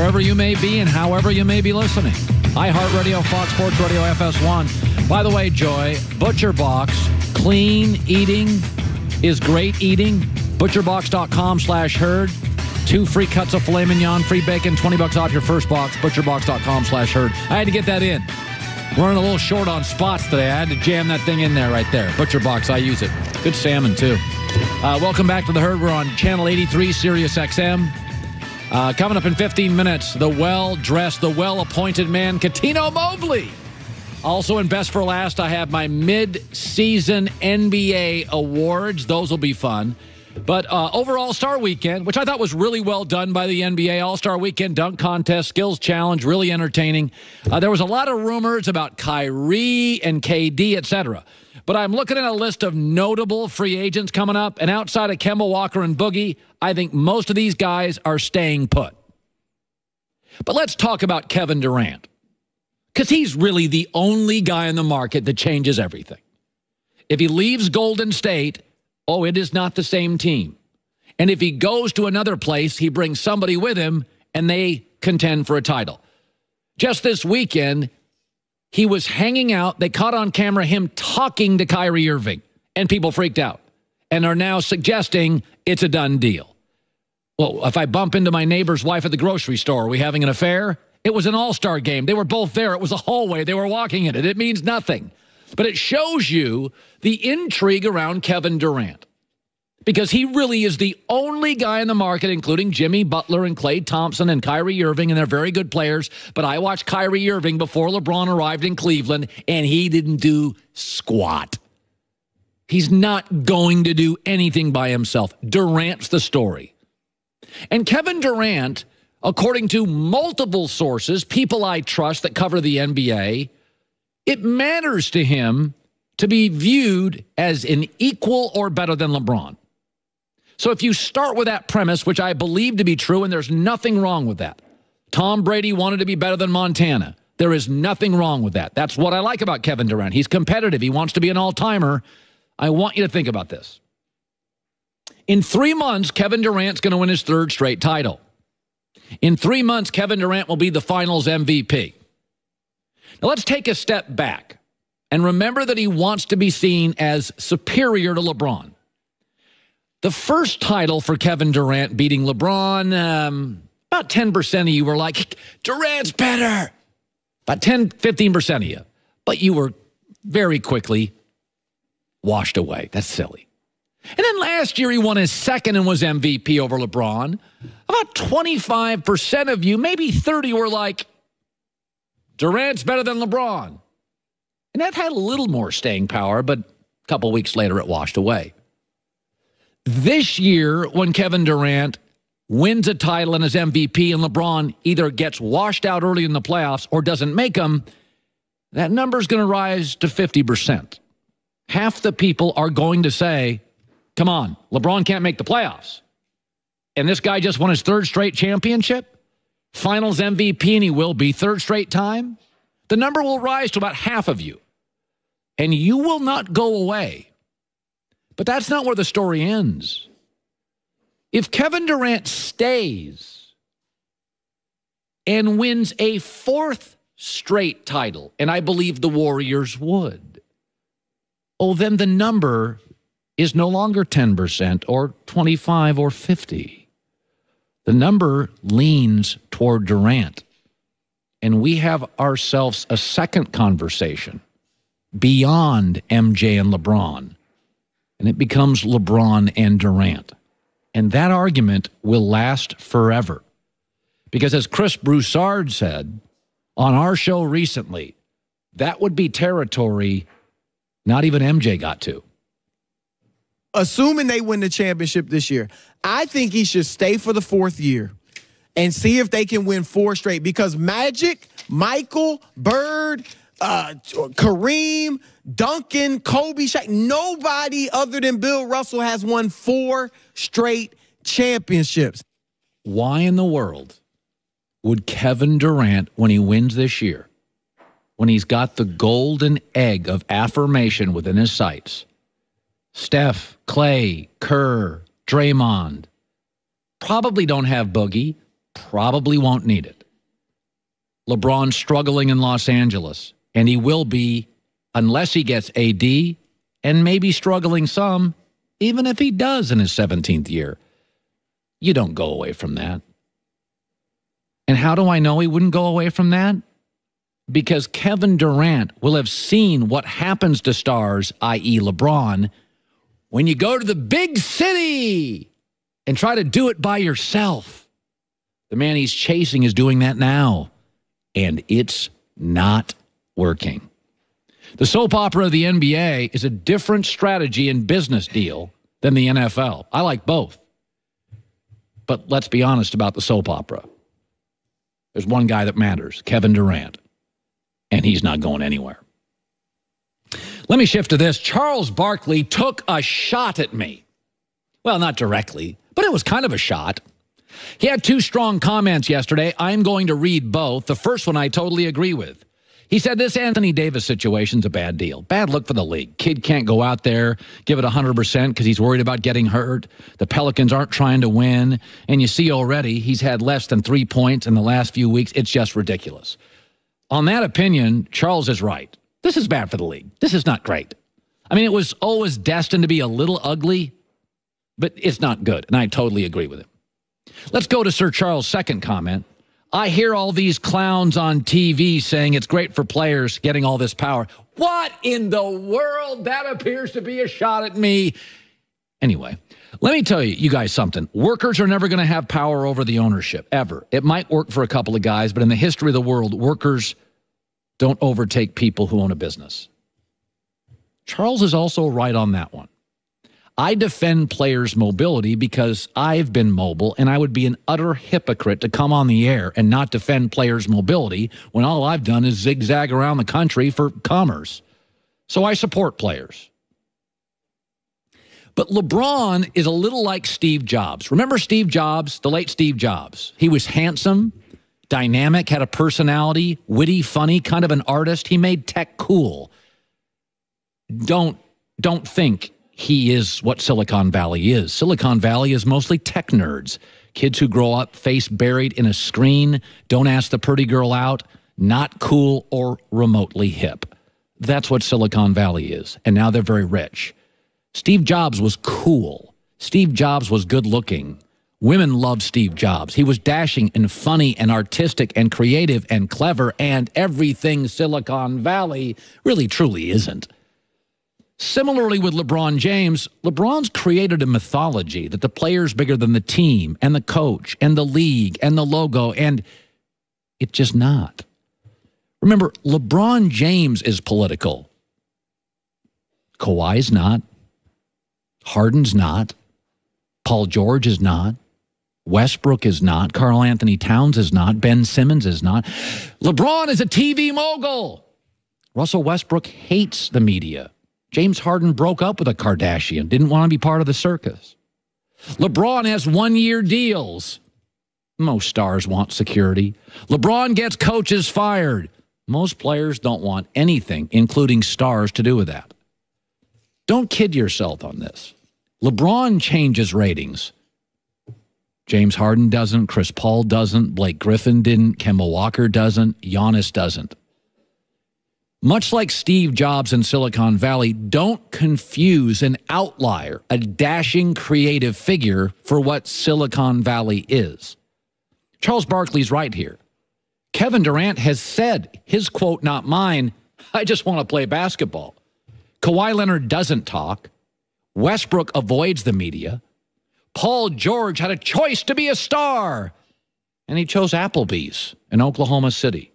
wherever you may be and however you may be listening. iHeartRadio, Fox Sports Radio, FS1. By the way, Joy, Butcher Box, clean eating is great eating. ButcherBox.com/herd. 2 free cuts of filet mignon, free bacon, $20 off your first box. ButcherBox.com/herd. I had to get that in. Running a little short on spots today. I had to jam that thing in there right there. Butcher Box, I use it. Good salmon, too. Welcome back to the Herd. We're on Channel 83, Sirius XM. Coming up in 15 minutes, the well-dressed, the well-appointed man, Cuttino Mobley. Also in Best for Last, I have my mid-season NBA awards. Those will be fun. But over All-Star Weekend, which I thought was really well done by the NBA, All-Star Weekend, dunk contest, skills challenge, really entertaining. There was a lot of rumors about Kyrie and KD, etc. But I'm looking at a list of notable free agents coming up, and outside of Kemba Walker and Boogie, I think most of these guys are staying put. But let's talk about Kevin Durant, because he's really the only guy in the market that changes everything. If he leaves Golden State, oh, it is not the same team. And if he goes to another place, he brings somebody with him, and they contend for a title. Just this weekend, he was hanging out. They caught on camera him talking to Kyrie Irving, and people freaked out and are now suggesting it's a done deal. Well, if I bump into my neighbor's wife at the grocery store, are we having an affair? It was an all-star game. They were both there. It was a hallway. They were walking in it. It means nothing. But it shows you the intrigue around Kevin Durant, because he really is the only guy in the market, including Jimmy Butler and Klay Thompson and Kyrie Irving, and they're very good players. But I watched Kyrie Irving before LeBron arrived in Cleveland, and he didn't do squat. He's not going to do anything by himself. Durant's the story. And Kevin Durant, according to multiple sources, people I trust that cover the NBA, it matters to him to be viewed as an equal or better than LeBron. So if you start with that premise, which I believe to be true, and there's nothing wrong with that. Tom Brady wanted to be better than Montana. There is nothing wrong with that. That's what I like about Kevin Durant. He's competitive. He wants to be an all-timer. I want you to think about this. In 3 months, Kevin Durant's going to win his 3rd straight title. In 3 months, Kevin Durant will be the Finals MVP. Now, let's take a step back and remember that he wants to be seen as superior to LeBron. The first title for Kevin Durant beating LeBron, about 10% of you were like, Durant's better. About 10, 15% of you. But you were very quickly washed away. That's silly. And then last year he won his 2nd and was MVP over LeBron. About 25% of you, maybe 30, were like, Durant's better than LeBron. And that had a little more staying power, but a couple weeks later it washed away. This year, when Kevin Durant wins a title and is MVP and LeBron either gets washed out early in the playoffs or doesn't make them, that number is going to rise to 50%. Half the people are going to say, come on, LeBron can't make the playoffs. And this guy just won his 3rd straight championship, Finals MVP, and he will be 3rd straight time. The number will rise to about half of you. And you will not go away. But that's not where the story ends. If Kevin Durant stays and wins a 4th straight title, and I believe the Warriors would, oh, then the number is no longer 10% or 25 or 50. The number leans toward Durant. And we have ourselves a second conversation beyond MJ and LeBron. And it becomes LeBron and Durant. And that argument will last forever. Because as Chris Broussard said on our show recently, that would be territory not even MJ got to. Assuming they win the championship this year, I think he should stay for the 4th year and see if they can win 4 straight. Because Magic, Michael, Bird, Kareem, Duncan, Kobe, Shaq, nobody other than Bill Russell has won 4 straight championships. Why in the world would Kevin Durant, when he wins this year, when he's got the golden egg of affirmation within his sights, Steph, Clay, Kerr, Draymond, probably don't have Boogie, probably won't need it. LeBron's struggling in Los Angeles, and he will be unless he gets AD, and maybe struggling some, even if he does in his 17th year. You don't go away from that. And how do I know he wouldn't go away from that? Because Kevin Durant will have seen what happens to stars, i.e. LeBron, when you go to the big city and try to do it by yourself. The man he's chasing is doing that now, and it's not working. The soap opera of the NBA is a different strategy and business deal than the NFL. I like both. But let's be honest about the soap opera. There's one guy that matters, Kevin Durant, and he's not going anywhere. Let me shift to this. Charles Barkley took a shot at me. Well, not directly, but it was kind of a shot. He had two strong comments yesterday. I'm going to read both. The first one I totally agree with. He said this Anthony Davis situation's a bad deal. Bad look for the league. Kid can't go out there, give it 100% because he's worried about getting hurt. The Pelicans aren't trying to win. And you see already he's had less than 3 points in the last few weeks. It's just ridiculous. On that opinion, Charles is right. This is bad for the league. This is not great. I mean, it was always destined to be a little ugly, but it's not good. And I totally agree with him. Let's go to Sir Charles' second comment. I hear all these clowns on TV saying it's great for players getting all this power. What in the world? That appears to be a shot at me. Anyway, let me tell you guys something. Workers are never going to have power over the ownership, ever. It might work for a couple of guys, but in the history of the world, workers don't overtake people who own a business. Charles is also right on that one. I defend players' mobility because I've been mobile, and I would be an utter hypocrite to come on the air and not defend players' mobility when all I've done is zigzag around the country for commerce. So I support players. But LeBron is a little like Steve Jobs. Remember Steve Jobs, the late Steve Jobs? He was handsome, dynamic, had a personality, witty, funny, kind of an artist. He made tech cool. Don't think he is what Silicon Valley is. Silicon Valley is mostly tech nerds. Kids who grow up face buried in a screen, don't ask the pretty girl out, not cool or remotely hip. That's what Silicon Valley is. And now they're very rich. Steve Jobs was cool. Steve Jobs was good looking. Women loved Steve Jobs. He was dashing and funny and artistic and creative and clever and everything Silicon Valley really truly isn't. Similarly with LeBron James, LeBron's created a mythology that the player's bigger than the team and the coach and the league and the logo, and it's just not. Remember, LeBron James is political. Kawhi's not. Harden's not. Paul George is not. Westbrook is not. Karl Anthony Towns is not. Ben Simmons is not. LeBron is a TV mogul. Russell Westbrook hates the media. James Harden broke up with a Kardashian, didn't want to be part of the circus. LeBron has one-year deals. Most stars want security. LeBron gets coaches fired. Most players don't want anything, including stars, to do with that. Don't kid yourself on this. LeBron changes ratings. James Harden doesn't. Chris Paul doesn't. Blake Griffin didn't. Kemba Walker doesn't. Giannis doesn't. Much like Steve Jobs in Silicon Valley, don't confuse an outlier, a dashing creative figure, for what Silicon Valley is. Charles Barkley's right here. Kevin Durant has said, his quote, not mine, I just want to play basketball. Kawhi Leonard doesn't talk. Westbrook avoids the media. Paul George had a choice to be a star, and he chose Applebee's in Oklahoma City.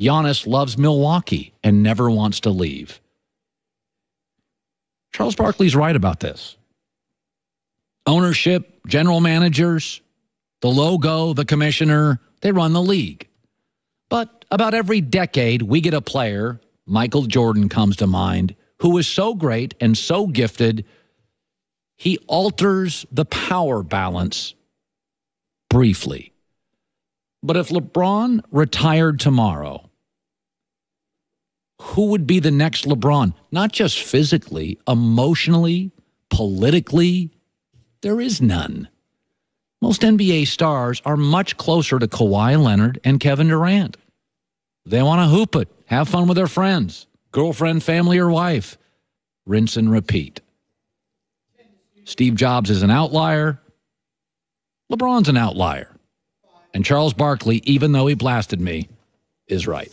Giannis loves Milwaukee and never wants to leave. Charles Barkley's right about this. Ownership, general managers, the logo, the commissioner, they run the league. But about every decade, we get a player, Michael Jordan comes to mind, who is so great and so gifted, he alters the power balance briefly. But if LeBron retired tomorrow, who would be the next LeBron? Not just physically, emotionally, politically. There is none. Most NBA stars are much closer to Kawhi Leonard and Kevin Durant. They want to hoop it, have fun with their friends, girlfriend, family, or wife. Rinse and repeat. Steve Jobs is an outlier. LeBron's an outlier. And Charles Barkley, even though he blasted me, is right.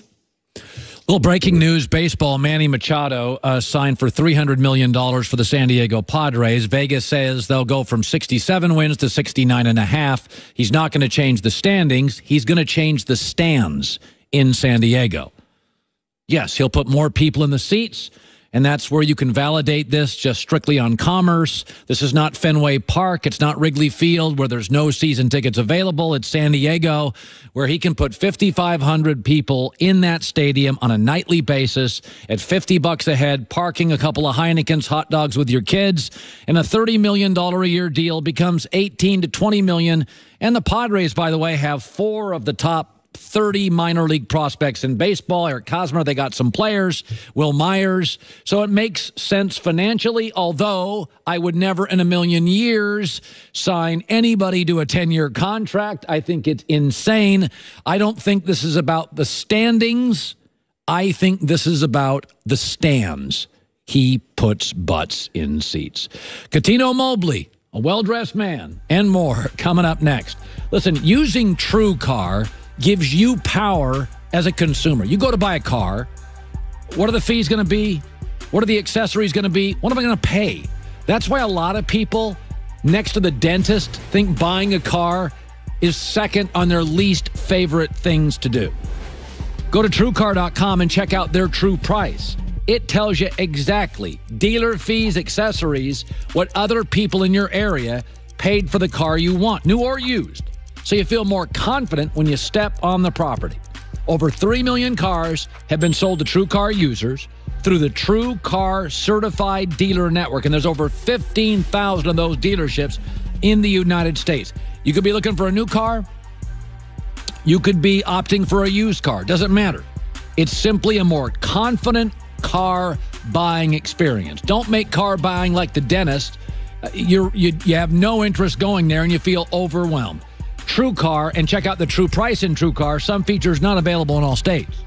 Little breaking news, baseball. Manny Machado signed for $300 million for the San Diego Padres. Vegas says they'll go from 67 wins to 69.5. He's not going to change the standings. He's going to change the stands in San Diego. Yes, he'll put more people in the seats, and that's where you can validate this just strictly on commerce. This is not Fenway Park. It's not Wrigley Field where there's no season tickets available. It's San Diego where he can put 5,500 people in that stadium on a nightly basis at $50 a head, parking, a couple of Heineken's, hot dogs with your kids, and a $30 million a year deal becomes $18 to $20 million. And the Padres, by the way, have 4 of the top 30 minor league prospects in baseball. Eric Hosmer, they got some players. Will Myers. So it makes sense financially, although I would never in a million years sign anybody to a 10-year contract. I think it's insane. I don't think this is about the standings. I think this is about the stands. He puts butts in seats. Cuttino Mobley, a well-dressed man, and more coming up next. Listen, using TrueCar gives you power as a consumer. You go to buy a car. What are the fees going to be? What are the accessories going to be? What am I going to pay? That's why a lot of people next to the dentist think buying a car is second on their least favorite things to do. Go to TrueCar.com and check out their true price. It tells you exactly dealer fees, accessories, what other people in your area paid for the car you want, new or used. So you feel more confident when you step on the property. Over 3 million cars have been sold to TrueCar users through the TrueCar Certified Dealer Network, and there's over 15,000 of those dealerships in the United States. You could be looking for a new car. You could be opting for a used car. Doesn't matter. It's simply a more confident car buying experience. Don't make car buying like the dentist. You have no interest going there and you feel overwhelmed. TrueCar, and check out the true price in TrueCar. Some features not available in all states.